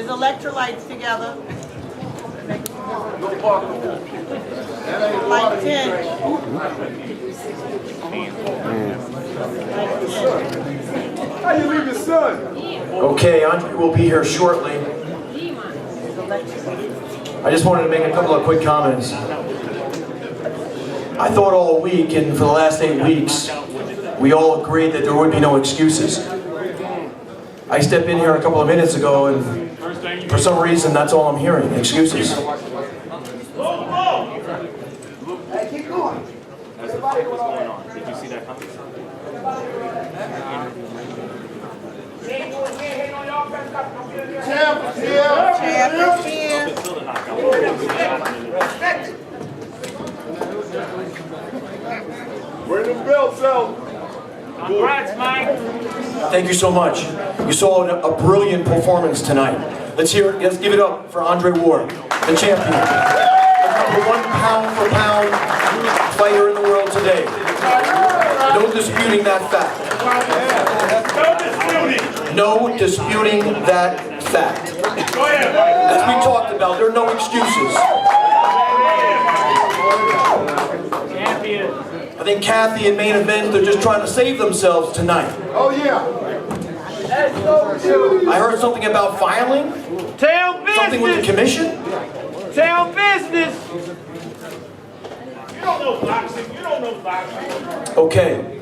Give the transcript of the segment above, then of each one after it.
his electrolytes together. Like 10. How you leave your son? Okay, Andre will be here shortly. I just wanted to make a couple of quick comments. I thought all week, and for the last 8 weeks, we all agreed that there would be no excuses. I stepped in here a couple of minutes ago, and for some reason, that's all I'm hearing, excuses. Hey, keep going. Everybody go on. Did you see that coming? Champ is here. Champ is here. Bring them belts out. Congrats, Mike. Thank you so much. You saw a brilliant performance tonight. Let's give it up for Andre Ward, the champion. The #1 pound-for-pound fighter in the world today. No disputing that fact. No disputing that fact. As we talked about, there are no excuses. I think Kathy and Main Event, they're just trying to save themselves tonight. Oh, yeah. I heard something about filing? Tell business. Something with the commission? Tell business. You don't know boxing. You don't know boxing. Okay.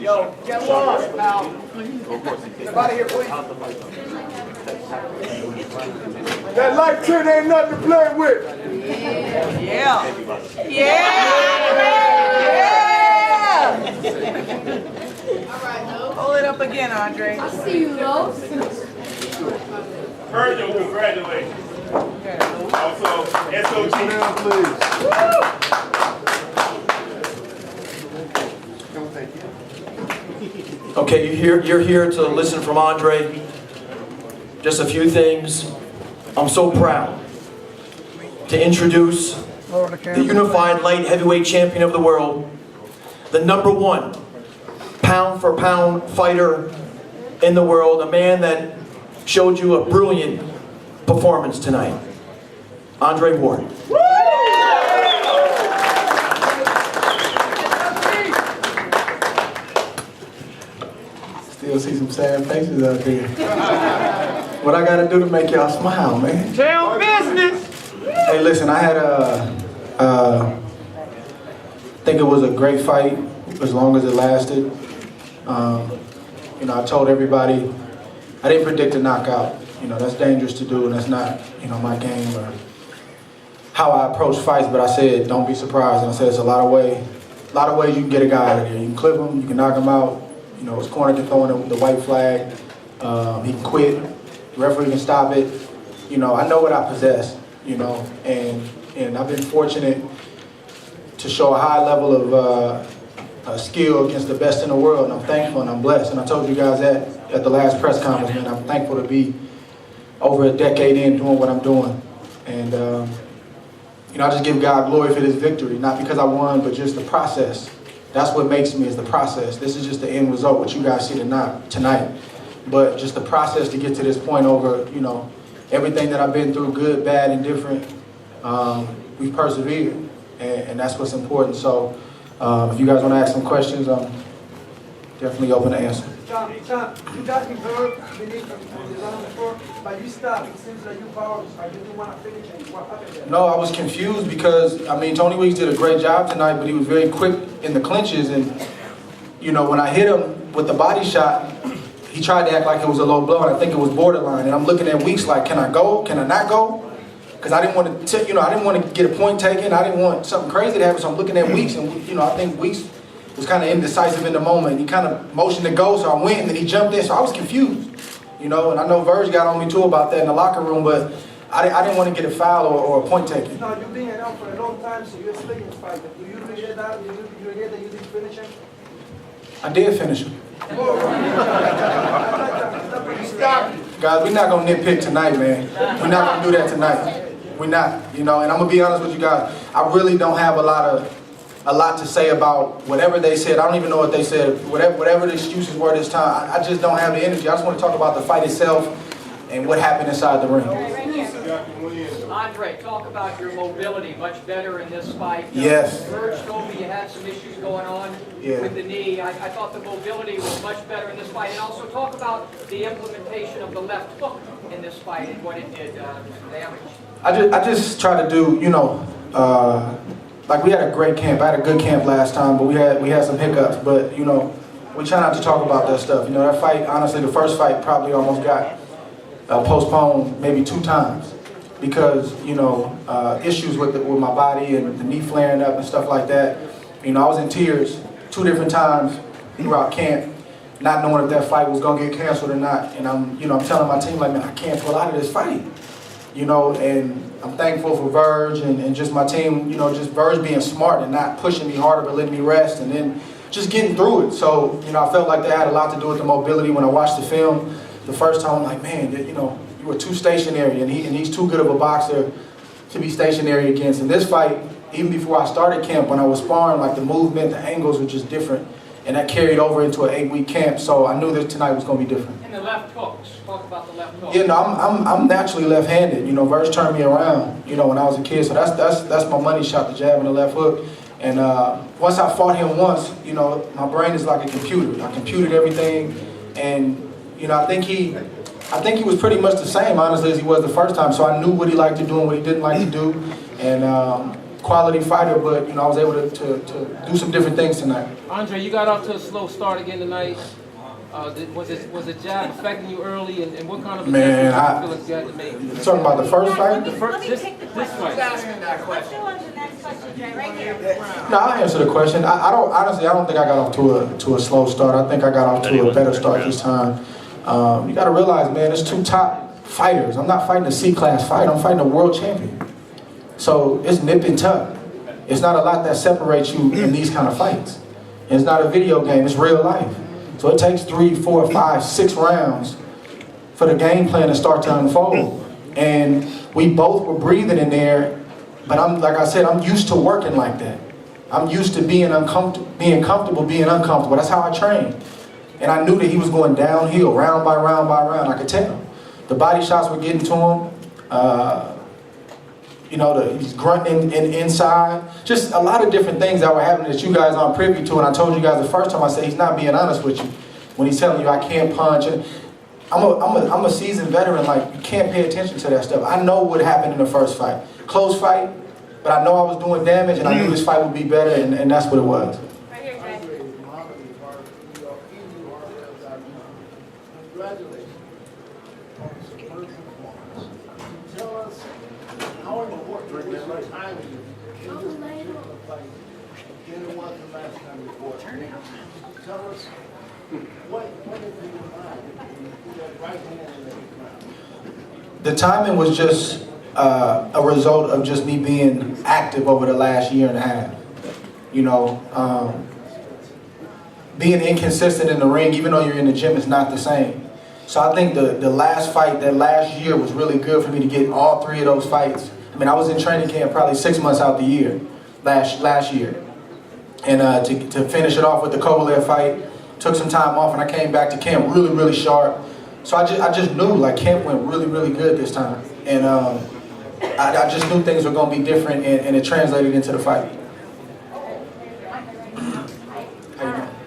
Yo, get lost, pal. Get out of here, please. That light turn ain't nothing to play with. Yeah. Yeah. Hold it up again, Andre. I see you, Los. Virgil, congratulations. Also, SOG. Down, please. Okay, you're here to listen from Andre. Just a few things. I'm so proud to introduce the unified light heavyweight champion of the world, the #1 pound-for-pound fighter in the world, a man that showed you a brilliant performance tonight, Andre Ward. Still see some sad faces out there. What I gotta do to make y'all smile, man? Tell business. Hey, listen, I had think it was a great fight as long as it lasted. You know, I told everybody, I didn't predict a knockout. You know, that's dangerous to do, and that's not, you know, my game or how I approach fights. But I said, don't be surprised. And I said, there's a lot of ways you can get a guy out of there. You can clip him, you can knock him out. You know, his corner can throw in the white flag. He can quit. The referee can stop it. You know, I know what I possess. You know, and I've been fortunate to show a high level of skill against the best in the world, and I'm thankful and I'm blessed. And I told you guys that at the last press conference, man. I'm thankful to be over a decade in doing what I'm doing, and you know, I just give God glory for this victory, not because I won, but just the process. That's what makes me, is the process. This is just the end result, what you guys see tonight, but just the process to get to this point over, you know, everything that I've been through, good, bad, and different. We've persevered, and that's what's important. So if you guys want to ask some questions, I'm definitely open to answer. John, you got me hurt beneath the round before, but you stopped. It seems like you powered. I didn't want to finish, and what happened there? No, I was confused because, I mean, Tony Weeks did a great job tonight, but he was very quick in the clinches. And, you know, when I hit him with the body shot, he tried to act like it was a low blow, and I think it was borderline. And I'm looking at Weeks like, can I go? Can I not go? Because I didn't want to, you know, I didn't want to get a point taken. I didn't want something crazy to happen, so I'm looking at Weeks, and, you know, I think Weeks was kind of indecisive in the moment. He kind of motioned to go, so I went, and then he jumped in, so I was confused. You know, and I know Verge got on me too about that in the locker room, but I didn't want to get a foul or a point taken. Now, you've been around for a long time, so you're still in fight. Do you regret that? Do you regret that you didn't finish him? I did finish him. Stop. Guys, we're not going to nitpick tonight, man. We're not going to do that tonight. We're not, you know, and I'm going to be honest with you guys. I really don't have a lot to say about whatever they said. I don't even know what they said. Whatever the excuses were this time, I just don't have the energy. I just want to talk about the fight itself. and what happened inside the ring. Andre, talk about your mobility, much better in this fight. Yes. Serge told me you had some issues going on with the knee. I thought the mobility was much better in this fight. And also talk about the implementation of the left hook in this fight and what it did damage. I just try to do, you know, like we had a great camp. I had a good camp last time, but we had some hiccups. But, you know, we try not to talk about that stuff. You know, that fight, honestly, the first fight probably almost got postponed maybe 2 times because, you know, issues with my body and the knee flaring up and stuff like that. You know, I was in tears 2 different times throughout camp, not knowing if that fight was gonna get canceled or not. And I'm telling my team, like, man, I can't pull out of this fight. You know, and I'm thankful for Verge and just my team, you know, just Verge being smart and not pushing me harder but letting me rest and then just getting through it. So, you know, I felt like that had a lot to do with the mobility. When I watched the film the first time, I'm like, man, you know, you were too stationary and he's too good of a boxer to be stationary against. In this fight, even before I started camp, when I was sparring, like the movement, the angles were just different. And that carried over into an 8-week camp, so I knew that tonight was going to be different. And the left hooks, talk about the left hooks. Yeah, no, I'm naturally left-handed. You know, Verge turned me around, you know, when I was a kid, so that's my money shot, the jab and the left hook. And once I fought him once, you know, my brain is like a computer. I computed everything, and you know, I think he was pretty much the same, honestly, as he was the first time. So I knew what he liked to do and what he didn't like to do, and quality fighter. But you know, I was able to do some different things tonight. Andre, you got off to a slow start again tonight. Was the jab affecting you early, and what kind of adjustments do you feel like you had to make? You're talking about the first fight? This fight. Let's go on to the next question, Jay, right here. No, I'll answer the question. I don't think I got off to a slow start. I think I got off to a better start this time. You got to realize, man, it's 2 top fighters. I'm not fighting a C-class fight. I'm fighting a world champion. So it's nip and tuck. It's not a lot that separates you in these kind of fights. And it's not a video game. It's real life. So it takes 3, 4, 5, 6 rounds for the game plan to start to unfold. And we both were breathing in there, but like I said, I'm used to working like that. I'm used to being comfortable, being uncomfortable. That's how I train. And I knew that he was going downhill, round by round by round. I could tell. The body shots were getting to him. You know, he's grunting inside. Just a lot of different things that were happening that you guys aren't privy to. And I told you guys the first time, I said he's not being honest with you when he's telling you I can't punch. And I'm a seasoned veteran. Like, you can't pay attention to that stuff. I know what happened in the first fight. Close fight, but I know I was doing damage, and I knew this fight would be better, and that's what it was. Right here, Jay. Congratulations on the superb performance. Tell us how important was your time in this particular fight than it was the last time you fought. Tell us what did you find when you threw that right hand in the ground? The timing was just a result of just me being active over the last year and a half. You know, being inconsistent in the ring, even though you're in the gym, is not the same. So I think the last fight, that last year, was really good for me to get all 3 of those fights. I mean, I was in training camp probably 6 months out the year, last year. And to finish it off with the Kovalev fight, took some time off, and I came back to camp really, really sharp. So I just knew, like, camp went really, really good this time. And I just knew things were going to be different, and it translated into the fight.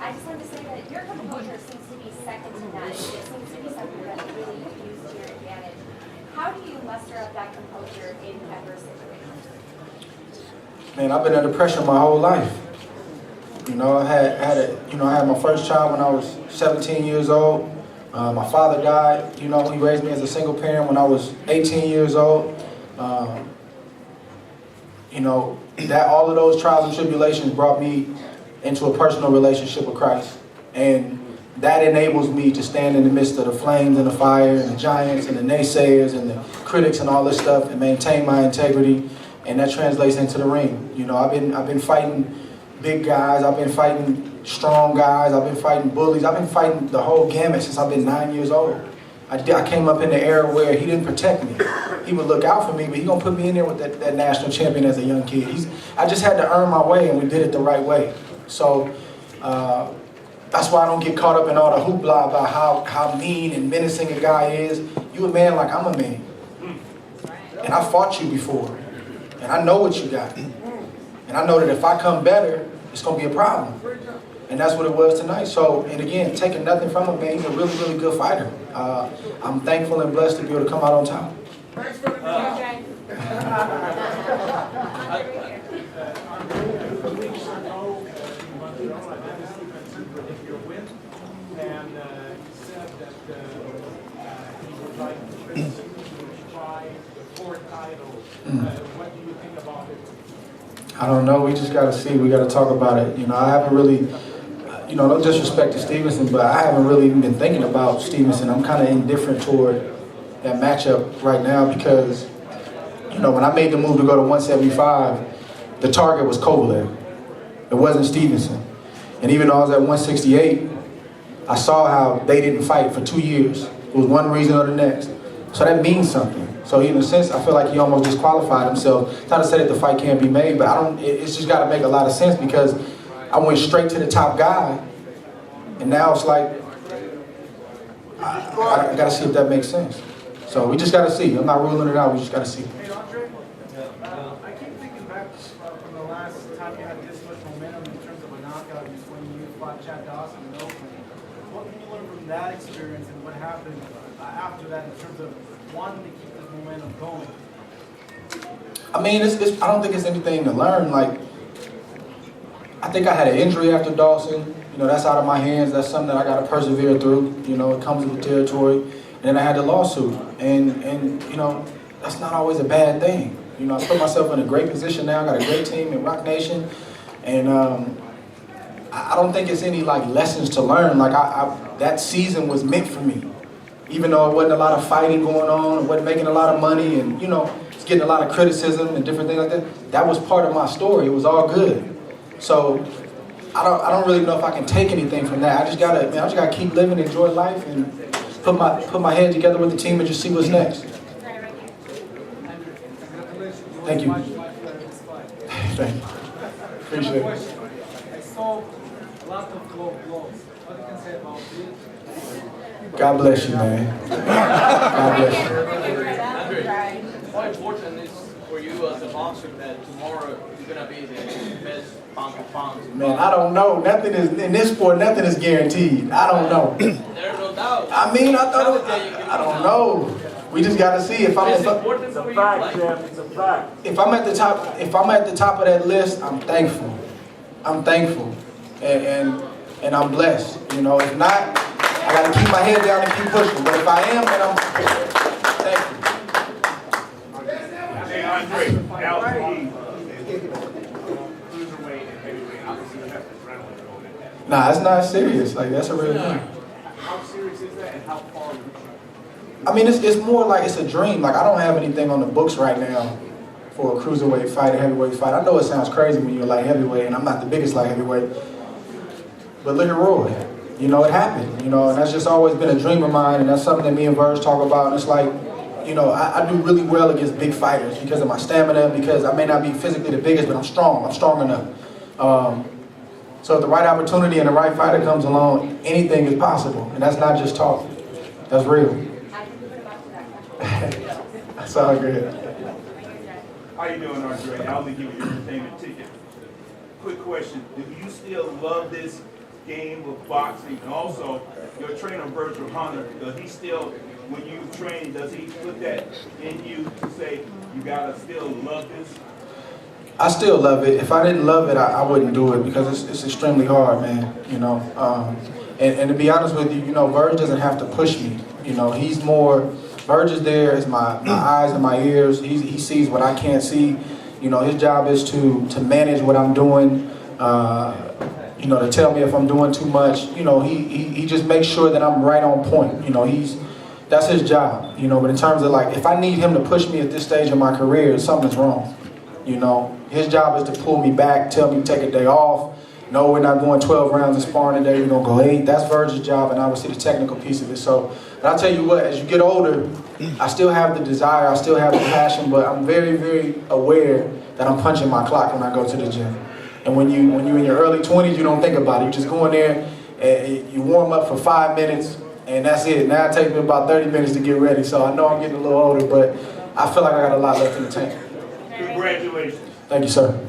I just wanted to say that your composure seems to be second to none. It seems to be something that you really use to your advantage. How do you muster up that composure in adverse situations? Man, I've been under pressure my whole life. You know, I had my first child when I was 17 years old. My father died. You know, he raised me as a single parent when I was 18 years old. You know, all of those trials and tribulations brought me into a personal relationship with Christ. And that enables me to stand in the midst of the flames and the fire and the giants and the naysayers and the critics and all this stuff and maintain my integrity. And that translates into the ring. You know, I've been fighting big guys. I've been fighting strong guys. I've been fighting bullies. I've been fighting the whole gamut since I've been 9 years old. I came up in the era where he didn't protect me. He would look out for me, but he gonna put me in there with that national champion as a young kid. I just had to earn my way, and we did it the right way. So that's why I don't get caught up in all the hoopla about how mean and menacing a guy is. You a man like I'm a man. And I fought you before. And I know what you got. And I know that if I come better, it's going to be a problem. And that's what it was tonight. So, and again, taking nothing from him, man, he's a really, really good fighter. I'm thankful and blessed to be able to come out on top. Thanks for the okay. And he said that he would like to try the fourth title. What do you think about it? I don't know. We just got to see. We got to talk about it. You know, I haven't really, you know, no disrespect to Stevenson, but I haven't really even been thinking about Stevenson. I'm kind of indifferent toward that matchup right now because, you know, when I made the move to go to 175, the target was Kovalev. It wasn't Stevenson. And even though I was at 168, I saw how they didn't fight for 2 years. It was one reason or the next. So that means something. So in a sense, I feel like he almost disqualified himself. It's not to say that the fight can't be made, but it's just got to make a lot of sense because I went straight to the top guy. And now it's like, I got to see if that makes sense. So we just got to see. I'm not ruling it out. We just got to see. Hey, Andre, I keep thinking back from the last time you had this much momentum in terms of a knockout is when you fought Chad Dawson in Oakland. What can you learn from that experience and what happened after that in terms of wanting to keep this momentum going? I mean, I don't think it's anything to learn. Like, I think I had an injury after Dawson. You know, that's out of my hands. That's something that I got to persevere through. You know, it comes with the territory. And then I had the lawsuit. And you know, that's not always a bad thing. You know, I put myself in a great position now. I got a great team in Rock Nation. And I don't think it's any, like, lessons to learn. Like, that season was meant for me. Even though it wasn't a lot of fighting going on, it wasn't making a lot of money, and, you know, it's getting a lot of criticism and different things like that. That was part of my story. It was all good. So I don't really know if I can take anything from that. I just gotta keep living, enjoy life, and put my head together with the team and just see what's next. Thank you. Thank you. Appreciate it. I saw a lot of low blows. What do you can say about this? God bless you, man. God bless you. How important is for you as a boxer that tomorrow you're gonna be the best pound for pound? Man, I don't know. Nothing is in this sport. Nothing is guaranteed. I don't know. There's no doubt. I mean, I don't know. We just gotta see if I'm. It's important for you. It's a fact. If I'm at the top, of that list, I'm thankful. I'm thankful, and I'm blessed. You know, if not, I got to keep my head down and keep pushing. But if I am, then I'm thankful. Hey, Andre, now cruiserweight and heavyweight, obviously you have to adrenaline on it. Nah, it's not serious. Like, that's a real thing. How serious is that and how far would you? I mean, it's more like it's a dream. Like, I don't have anything on the books right now for a cruiserweight fight, a heavyweight fight. I know it sounds crazy when you're light heavyweight, and I'm not the biggest light heavyweight. But look at Roy. You know, it happened. You know, and that's just always been a dream of mine, and that's something that me and Verge talk about. And it's like, you know, I do really well against big fighters because of my stamina, because I may not be physically the biggest, but I'm strong. I'm strong enough. So if the right opportunity and the right fighter comes along, anything is possible. And that's not just talk. That's real. That's all good. How you doing, Andre? I'll only give you your entertainment ticket. Quick question. Do you still love this game of boxing? And also, your trainer, Virgil Hunter, does he still, when you train, does he put that in you to say, you gotta still love this? I still love it. If I didn't love it, I wouldn't do it because it's extremely hard, man. You know, and to be honest with you, you know, Verge doesn't have to push me. You know, he's more. Verge is there as my eyes and my ears. He sees what I can't see. You know, his job is to manage what I'm doing. You know, to tell me if I'm doing too much. You know, he just makes sure that I'm right on point. You know, that's his job. You know, but in terms of, like, if I need him to push me at this stage of my career, something's wrong. You know, his job is to pull me back, tell me to take a day off. No, we're not going 12 rounds of sparring today. We're going to go 8. That's Verge's job, and obviously the technical piece of it. So, but I'll tell you what, as you get older, I still have the desire, I still have the passion, but I'm very, very aware that I'm punching my clock when I go to the gym. And when you're in your early 20s, you don't think about it. You just go in there, and you warm up for 5 minutes, and that's it. Now it takes me about 30 minutes to get ready, so I know I'm getting a little older, but I feel like I got a lot left in the tank. Congratulations. Thank you, sir.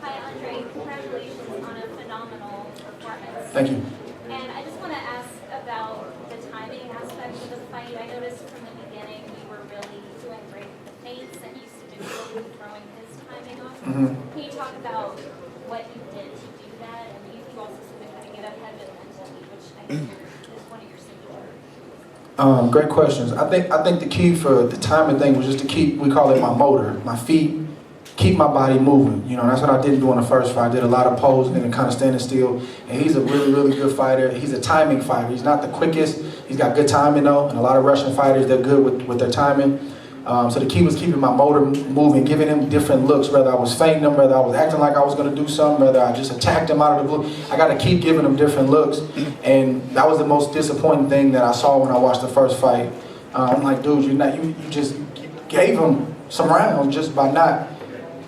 Hi, Andre. Congratulations on a phenomenal performance. Thank you. And I just want to ask about the timing aspect of the fight. I noticed from the beginning you were really doing great with the feints and you seemed to be really throwing his timing off. Can you talk about what you did to do that? And you also seem to kind of get ahead of it mentally, which I think is one of your signatures. Great questions. I think the key for the timing thing was just to keep, we call it my motor, my feet, keep my body moving. You know, that's what I didn't do in the first fight. I did a lot of posing and kind of standing still. And he's a really, really good fighter. He's a timing fighter. He's not the quickest. He's got good timing though. And a lot of Russian fighters, they're good with their timing. So the key was keeping my motor moving, giving him different looks, whether I was feinting him, whether I was acting like I was going to do something, whether I just attacked him out of the blue. I got to keep giving him different looks. And that was the most disappointing thing that I saw when I watched the first fight. I'm like, dude, you just gave him some rounds just by not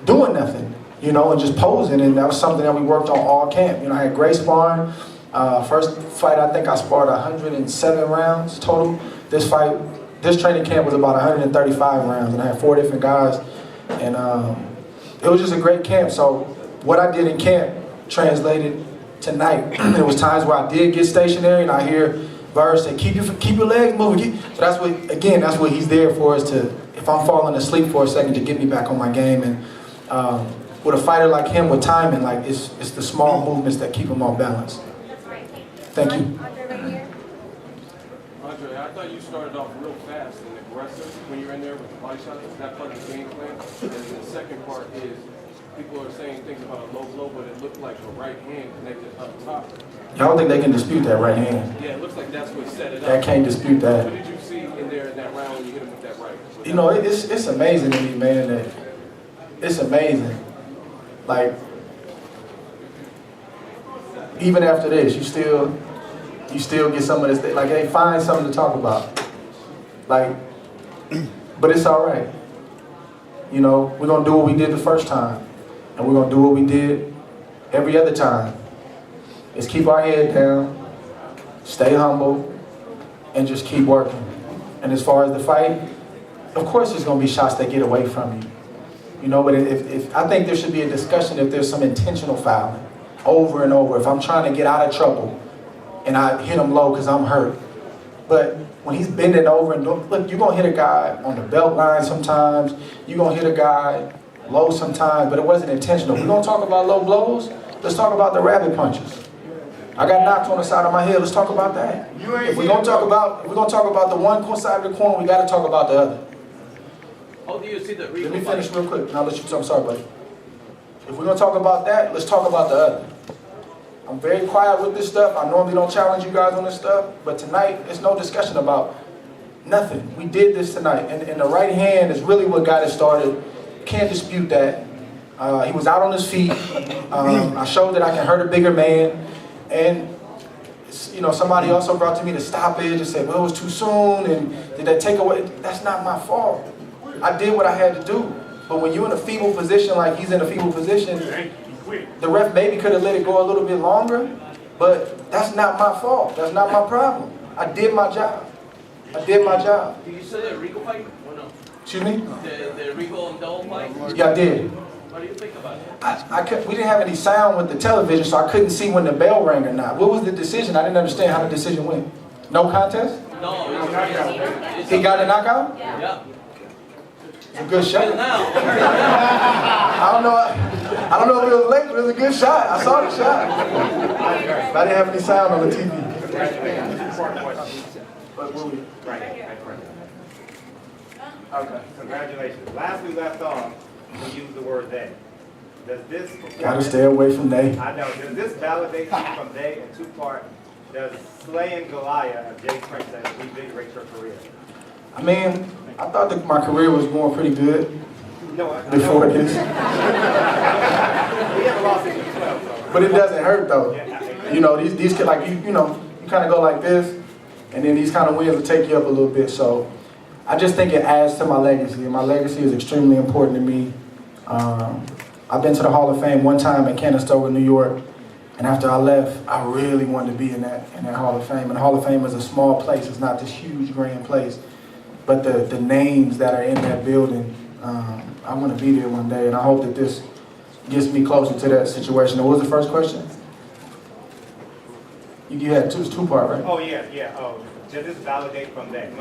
doing nothing, you know, and just posing. And that was something that we worked on all camp. You know, I had great sparring. First fight, I think I sparred 107 rounds total. This training camp was about 135 rounds, and I had 4 different guys, and it was just a great camp. So what I did in camp translated tonight. There was times where I did get stationary, and I hear Verse say, keep your legs moving. So that's what he's there for, is to, if I'm falling asleep for a second, to get me back on my game. And with a fighter like him, with timing, like it's the small movements that keep him off balance. That's right. Thank you. Andre, I thought you started off real fast and aggressive when you're in there with the body shots. Is that part of the game plan? And then the second part is, people are saying things about a low blow, but it looked like a right hand connected up top. Y'all don't think they can dispute that right hand? Yeah, it looks like that's what set it up. That can't dispute that. What did you see in there in that round when you hit him with that right? You know, it's amazing to me, man, that it's amazing. Like, even after this, you still get some of this, like, they find something to talk about. Like, but it's all right. You know, we're going to do what we did the first time, and we're going to do what we did every other time. Is keep our head down, stay humble, and just keep working. And as far as the fight, of course there's going to be shots that get away from you. You know, but if I think there should be a discussion if there's some intentional fouling over and over. If I'm trying to get out of trouble and I hit him low because I'm hurt. But when he's bending over and look, you're going to hit a guy on the belt line sometimes. You're going to hit a guy low sometimes, but it wasn't intentional. We're going to talk about low blows. Let's talk about the rabbit punches. I got knocked on the side of my head. Let's talk about that. If we're gonna talk about the one side of the coin, we got to talk about the other. How do you see the Let me finish real quick. Now let you talk. I'm sorry, buddy. If we're gonna talk about that, let's talk about the other. I'm very quiet with this stuff. I normally don't challenge you guys on this stuff, but tonight it's no discussion about nothing. We did this tonight, and the right hand is really what got it started. Can't dispute that. He was out on his feet. I showed that I can hurt a bigger man. And, you know, somebody also brought to me to stop it and said, well, it was too soon, and did that take away? That's not my fault. I did what I had to do. But when you're in a feeble position, like he's in a feeble position, the ref maybe could have let it go a little bit longer, but that's not my fault. That's not my problem. I did my job. I did my job. Did you say the Rico fight or no? Excuse me? The Rico and Dole fight? Yeah, I did. What do you think about it? We didn't have any sound with the television, so I couldn't see when the bell rang or not. What was the decision? I didn't understand how the decision went. No contest? No, it's a knockout. He got a knockout? Yeah. It's a good shot. Now. I don't know if it was late, but it was a good shot. I saw the shot. But I didn't have any sound on the TV. Okay, congratulations. Last we left off, we used the word they. Does this Gotta stay away from they. I know. Does this validate you from they in two parts? Does slaying Goliath of Jay Princess revigorate your career? I mean, I thought that my career was going pretty good before this. We haven't lost it in 12, so. But it doesn't hurt though. You know, these kids, like you know, you kind of go like this, and then these kind of wins will take you up a little bit. So I just think it adds to my legacy, and my legacy is extremely important to me. I've been to the Hall of Fame one time in Canastota, New York, And after I left, I really wanted to be in that Hall of Fame. And the Hall of Fame is a small place. It's not this huge, grand place. But the names that are in that building, I want to be there one day. And I hope that this gets me closer to that situation. What was the first question? You had two-part, right? Oh, yeah. Oh, just validate from that.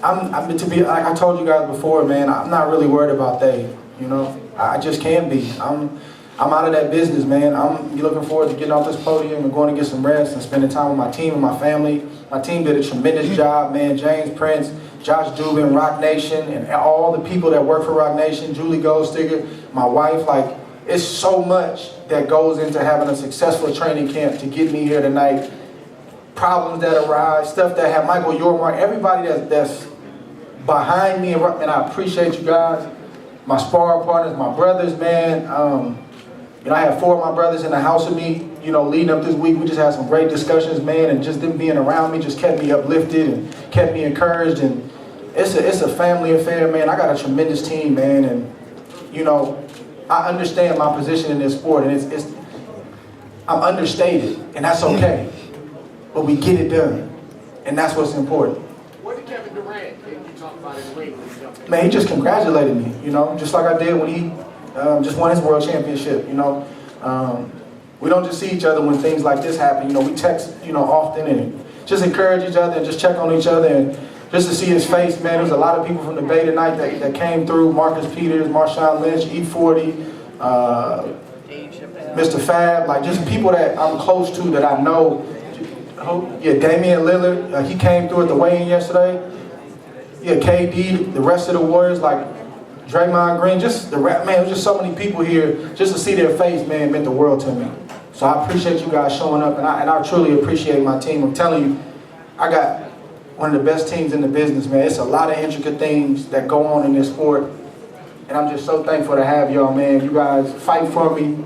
I'm to be like I told you guys before, man. I'm not really worried about they. You know, I just can't be. I'm out of that business, man. I'm looking forward to getting off this podium and going to get some rest and spending time with my team and my family. My team did a tremendous job, man. James Prince, Josh Dubin, Rock Nation, and all the people that work for Rock Nation, Julie Goldstiger, my wife. Like, it's so much that goes into having a successful training camp to get me here tonight. Problems that arise, stuff that have Michael Yormark, everybody that's behind me, and I appreciate you guys. My sparring partners, my brothers, man. I had 4 of my brothers in the house with me, leading up this week. We just had some great discussions, man, and just them being around me just kept me uplifted and kept me encouraged. And it's a family affair, man. I got a tremendous team, man, and I understand my position in this sport, and I'm understated, and that's okay. But we get it done, and that's what's important. What did Kevin Durant think you talked about in the ring when he jumped in? Man, he just congratulated me, just like I did when he just won his world championship. We don't just see each other when things like this happen. We text, often and just encourage each other and just check on each other. And just to see his face, man, there's a lot of people from the Bay tonight that came through. Marcus Peters, Marshawn Lynch, E40, Mr. Fab, like just people that I'm close to that I know. Yeah, Damian Lillard, he came through at the weigh-in yesterday. Yeah, KD, the rest of the Warriors, like Draymond Green, just the rap, man, there's just so many people here. Just to see their face, man, meant the world to me. So I appreciate you guys showing up, and I truly appreciate my team. I'm telling you, I got one of the best teams in the business, man. It's a lot of intricate things that go on in this sport, and I'm just so thankful to have y'all, man. You guys fight for me,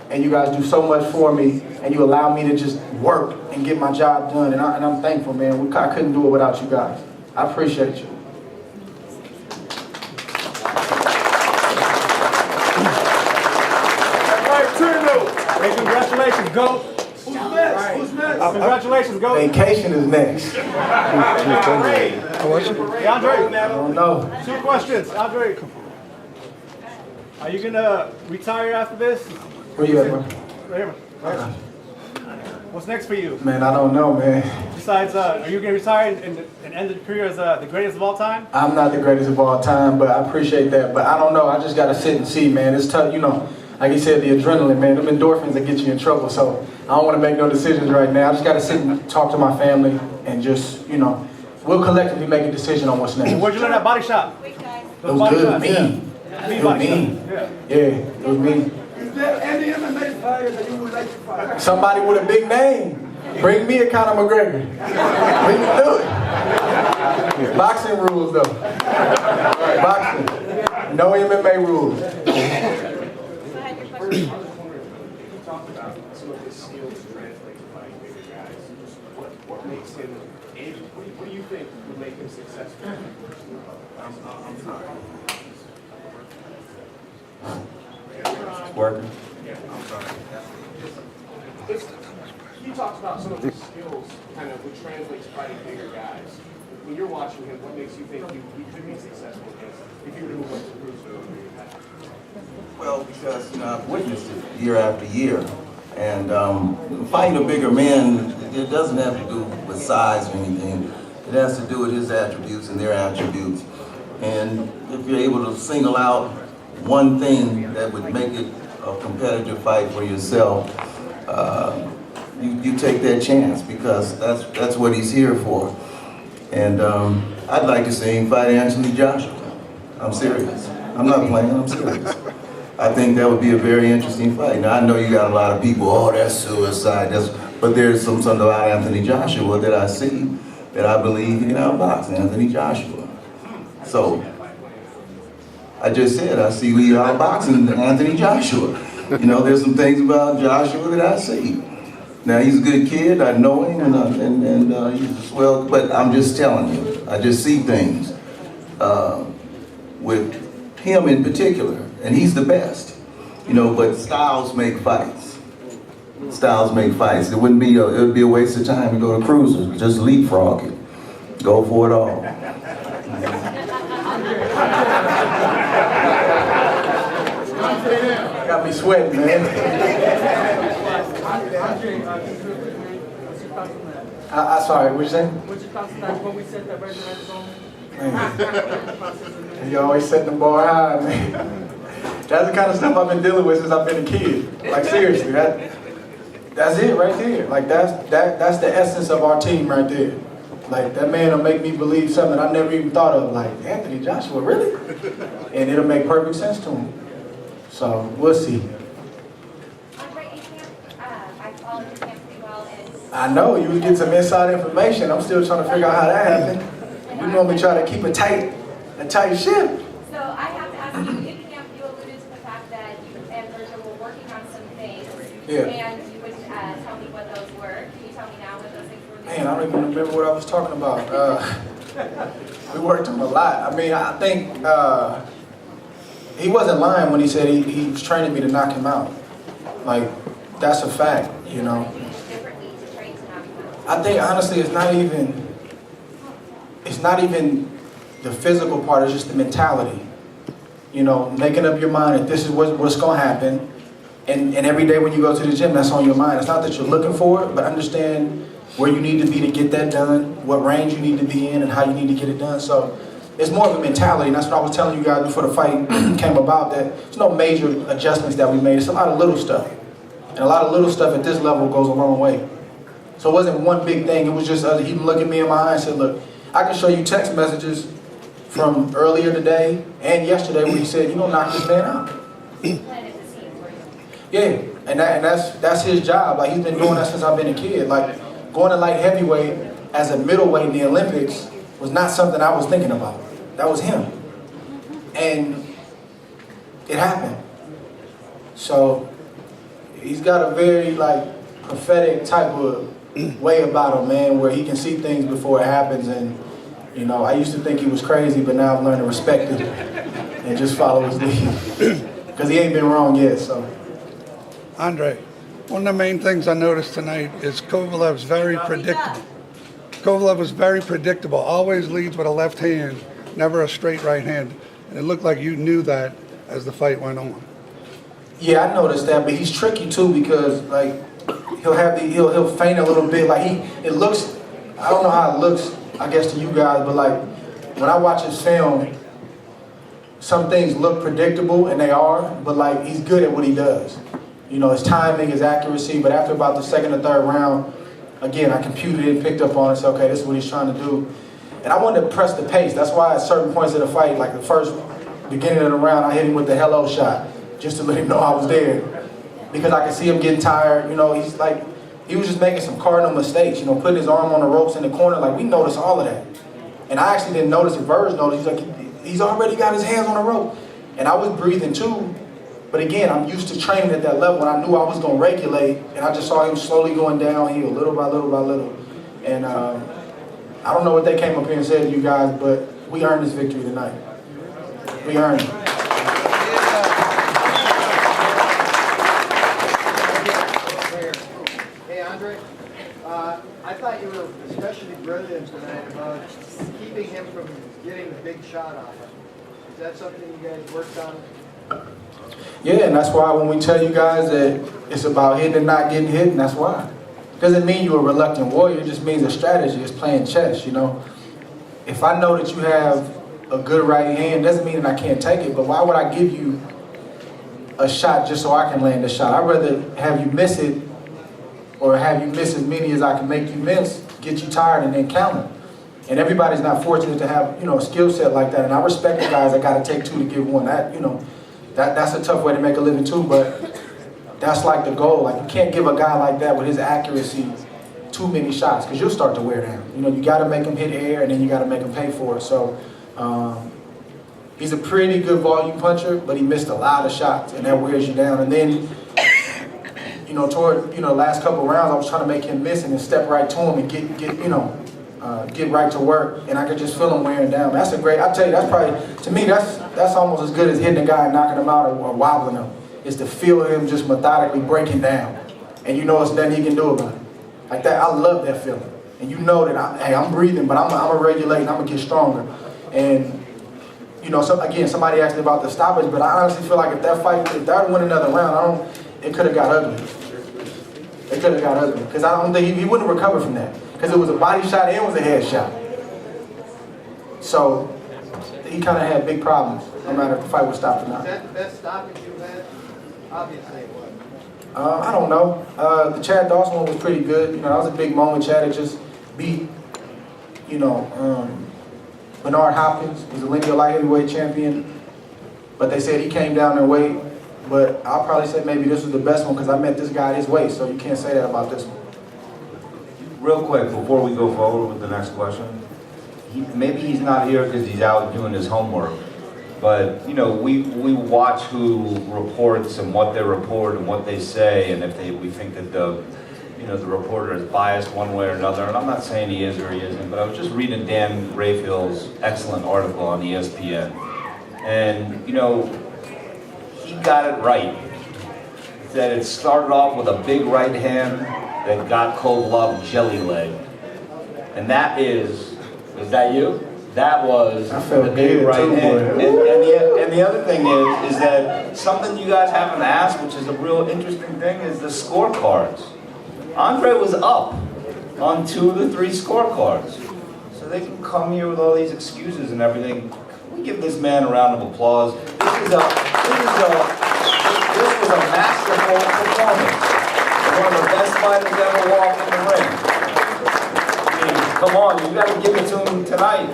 and you guys do so much for me, and you allow me to just work and get my job done, and I'm thankful, man. I couldn't do it without you guys. I appreciate you. Hey, congratulations, GOAT. Who's next? Who's next? Congratulations, GOAT. Vacation is next. Hey, Andre. I don't know. 2 questions, Andre. Are you gonna retire after this? Where you at, bro? Right here. Right. What's next for you? Man, I don't know, man. Besides, are you gonna retire and end your career as the greatest of all time? I'm not the greatest of all time, but I appreciate that. But I don't know. I just gotta sit and see, man. It's tough, Like you said, the adrenaline, man, them endorphins that get you in trouble. So I don't want to make no decisions right now. I just got to sit and talk to my family and just, we'll collectively make a decision on what's next. Where'd you learn that body shot? It was good, me. It was me. Yeah, it was me. Is there any MMA fighter that you would like to fight? Somebody with a big name. Bring me a Conor McGregor. We can do it. Boxing rules, though. Boxing. No MMA rules. You talked about some of his skills translate to fighting bigger guys. What makes him, what do you think would make him successful? I'm sorry. Working. Yeah, I'm sorry. You talked about some of his skills kind of would translate to fighting bigger guys. When you're watching him, what makes you think he could be successful against if you were to move up to Bruce? Well, because I've witnessed it year after year, and fighting a bigger man, it doesn't have to do with size or anything. It has to do with his attributes and their attributes. And if you're able to single out one thing that would make it a competitive fight for yourself, you take that chance, because that's what he's here for. And I'd like to see him fight Anthony Joshua. I'm serious. I'm not playing, I'm serious. I think that would be a very interesting fight. Now, I know you got a lot of people, oh, that's suicide. But there's something about Anthony Joshua that I see that I believe he can outbox Anthony Joshua. So, I just said, I see we outboxing Anthony Joshua. There's some things about Joshua that I see. Now, he's a good kid, I know him, and he's swell, but I'm just telling you, I just see things with him in particular, and he's the best, but styles make fights. styles make fights. It would be a waste of time to go to cruisers. Just leapfrog it. Go for it all. Got me sweating, man. Sorry, what you saying? What's your thoughts on that? What we said that resonates on? You always setting the bar high, man. That's the kind of stuff I've been dealing with since I've been a kid. Like seriously, that's it right there. Like that's the essence of our team right there. Like that man will make me believe something I never even thought of. Like Anthony Joshua, really? And it'll make perfect sense to him. So we'll see. I followed your camp pretty well, and I know you would get some inside information. I'm still trying to figure out how that happened. We normally try to keep a tight ship. so I have to ask you, in camp you alluded to the fact that you and Virgil were working on some things, and you would tell me what those were. Can you tell me now what those things were? Man, I don't even remember what I was talking about. We worked him a lot. I mean, I think he wasn't lying when he said he was training me to knock him out. Like, that's a fact, you know. I think honestly it's not even the physical part, it's just the mentality. You know, making up your mind that this is what's gonna happen. And every day when you go to the gym, that's on your mind. It's not that you're looking for it, but understand where you need to be to get that done, what range you need to be in, and how you need to get it done. So it's more of a mentality, and that's what I was telling you guys before the fight came about, that there's no major adjustments that we made. It's a lot of little stuff. And a lot of little stuff at this level goes a long way. So it wasn't one big thing. It was just he looked at me in my eye and said, look, I can show you text messages from earlier today and yesterday when he said, you're going to knock this man out. Yeah, and that's his job. Like, he's been doing that since I've been a kid. Like, going to light heavyweight as a middleweight in the Olympics was not something I was thinking about. That was him. And it happened. So he's got a very, like, prophetic type of way about him, man, where he can see things before it happens. And, you know, I used to think he was crazy, but now I've learned to respect him and just follow his lead. Because he ain't been wrong yet, so. Andre, one of the main things I noticed tonight is Kovalev's very predictable. Kovalev was very predictable, always leads with a left hand, never a straight right hand. And it looked like you knew that as the fight went on. Yeah, I noticed that, but he's tricky too because, like, he'll feint a little bit. Like, it looks, I don't know how it looks, I guess, to you guys, but like when I watch his film, some things look predictable, and they are, but like he's good at what he does. You know, his timing, his accuracy, but after about the second or third round, again, I computed it and picked up on it and said, okay, this is what he's trying to do. And I wanted to press the pace. That's why at certain points of the fight, like the first beginning of the round, I hit him with the hello shot, just to let him know I was there. Because I could see him getting tired. You know, he was just making some cardinal mistakes, you know, putting his arm on the ropes in the corner. Like, we noticed all of that. And I actually didn't notice it. Verge noticed. He's like, he's already got his hands on the rope. And I was breathing too. But again, I'm used to training at that level, and I knew I was going to regulate, and I just saw him slowly going downhill, little by little by little. And I don't know what they came up here and said to you guys, but we earned this victory tonight. We earned it. Hey, Andre, I thought you were especially brilliant tonight about keeping him from getting the big shot off him. Is that something you guys worked on? Yeah, and that's why when we tell you guys that it's about hitting and not getting hit, and that's why. Doesn't mean you're a reluctant warrior, it just means a strategy. It's playing chess, you know. If I know that you have a good right hand, doesn't mean that I can't take it, but why would I give you a shot just so I can land a shot? I'd rather have you miss it, or have you miss as many as I can make you miss, get you tired, and then counter. And everybody's not fortunate to have, you know, a skill set like that. And I respect the guys that got to take two to give one. That, you know, that's a tough way to make a living too, but that's like the goal. Like, you can't give a guy like that with his accuracy too many shots, because you'll start to wear down. You know, you got to make him hit air, and then you got to make him pay for it. So he's a pretty good volume puncher, but he missed a lot of shots, and that wears you down. And then, you know, toward, you know, last couple of rounds, I was trying to make him miss and then step right to him and get get right to work, and I could just feel him wearing down. That's a great, I tell you, that's probably, to me, that's almost as good as hitting a guy and knocking him out or wobbling him, is to feel him just methodically breaking down. and you know it's nothing he can do about it. Like that, I love that feeling. And you know that, I'm breathing, but I'm going to regulate and I'm going to get stronger. And, you know, so again, somebody asked me about the stoppage, but I honestly feel like if that fight, if that went another round, it could have got ugly. It could have got ugly. Because I don't think he wouldn't recover from that. Because it was a body shot and it was a head shot. So, he kind of had big problems, no matter if the fight was stopped or not. Is that the best stoppage you've had? Obviously it was. I don't know. The Chad Dawson one was pretty good. You know, that was a big moment. Chad had just beat, you know, Bernard Hopkins, who's a linear light heavyweight champion. But they said he came down in weight. But I'll probably say maybe this was the best one because I met this guy at his weight, so you can't say that about this one. Real quick, before we go forward with the next question, maybe he's not here because he's out doing his homework. But, you know, we watch who reports and what they report and what they say, and if we think that the reporter is biased one way or another, and I'm not saying he is or he isn't, but I was just reading Dan Rayfield's excellent article on ESPN. And, you know, he got it right. That it started off with a big right hand that got Kovalev jelly leg. And that is that you? That was the big right hand. And the other thing is that something you guys haven't asked, which is a real interesting thing, is the scorecards. Andre was up on 2 of the 3 scorecards. So they can come here with all these excuses and everything. We give this man a round of applause. This was a masterful performance. One of the best fighters ever walked in the ring. I mean, come on, you got to give it to him tonight.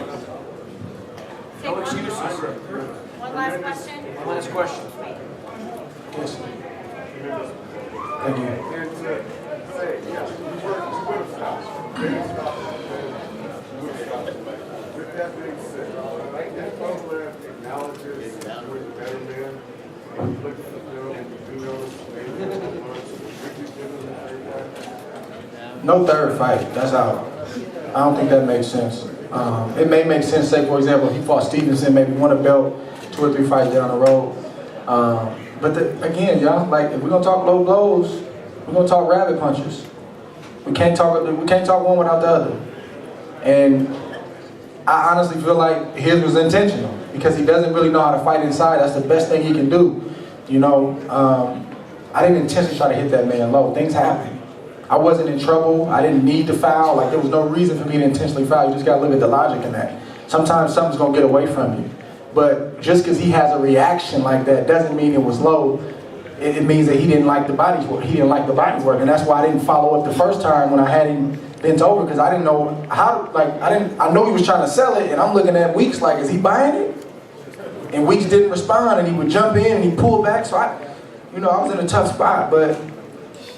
No excuses. One last question. One last question. Yes. Thank you. With that being said, if Kovalev acknowledges that we're the better man, and you look at the film and you do notice No third fight. That's out. I don't think that makes sense. It may make sense, say for example, if he fought Stevenson, maybe won a belt 2 or 3 fights down the road. But again, y'all, like if we're gonna talk low blows, we're gonna talk rabbit punches. We can't talk one without the other. And I honestly feel like his was intentional because he doesn't really know how to fight inside. That's the best thing he can do. You know, I didn't intentionally try to hit that man low. Things happen. I wasn't in trouble. I didn't need to foul. Like there was no reason for me to intentionally foul. You just gotta look at the logic in that. Sometimes something's gonna get away from you. But just because he has a reaction like that doesn't mean it was low. It means that he didn't like the body work. He didn't like the body work, and that's why I didn't follow up the first time when I had him bent over because I didn't know how. Like I know he was trying to sell it, and I'm looking at Weeks like, is he buying it? And Weeks didn't respond, and he would jump in and he pulled back. So I was in a tough spot, but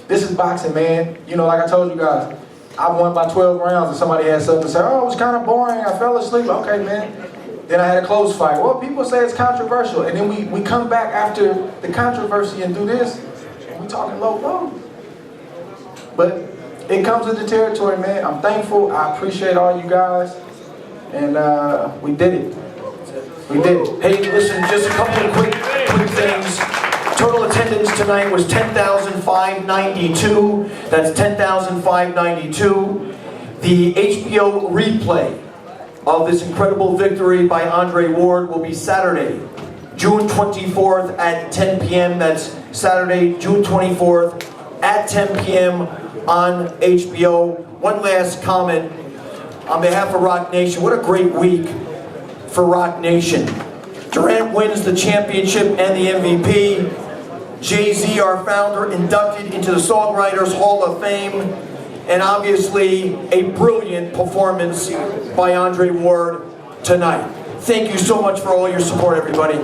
this is boxing, man. You know, like I told you guys, I won by 12 rounds, and somebody had something to say. Oh, it was kind of boring. I fell asleep. Okay, man. Then I had a close fight. Well, people say it's controversial. And then we come back after the controversy and do this. And we talking low blow. But it comes with the territory, man. I'm thankful. I appreciate all you guys. And we did it. We did it. Hey, listen, just a couple of quick things. Total attendance tonight was 10,592. That's 10,592. The HBO replay of this incredible victory by Andre Ward will be Saturday, June 24th at 10 p.m. That's Saturday, June 24th at 10 p.m. on HBO. One last comment on behalf of Rock Nation. What a great week for Rock Nation. Durant wins the championship and the MVP. Jay-Z, our founder, inducted into the Songwriters Hall of Fame. And obviously, a brilliant performance by Andre Ward tonight. Thank you so much for all your support, everybody.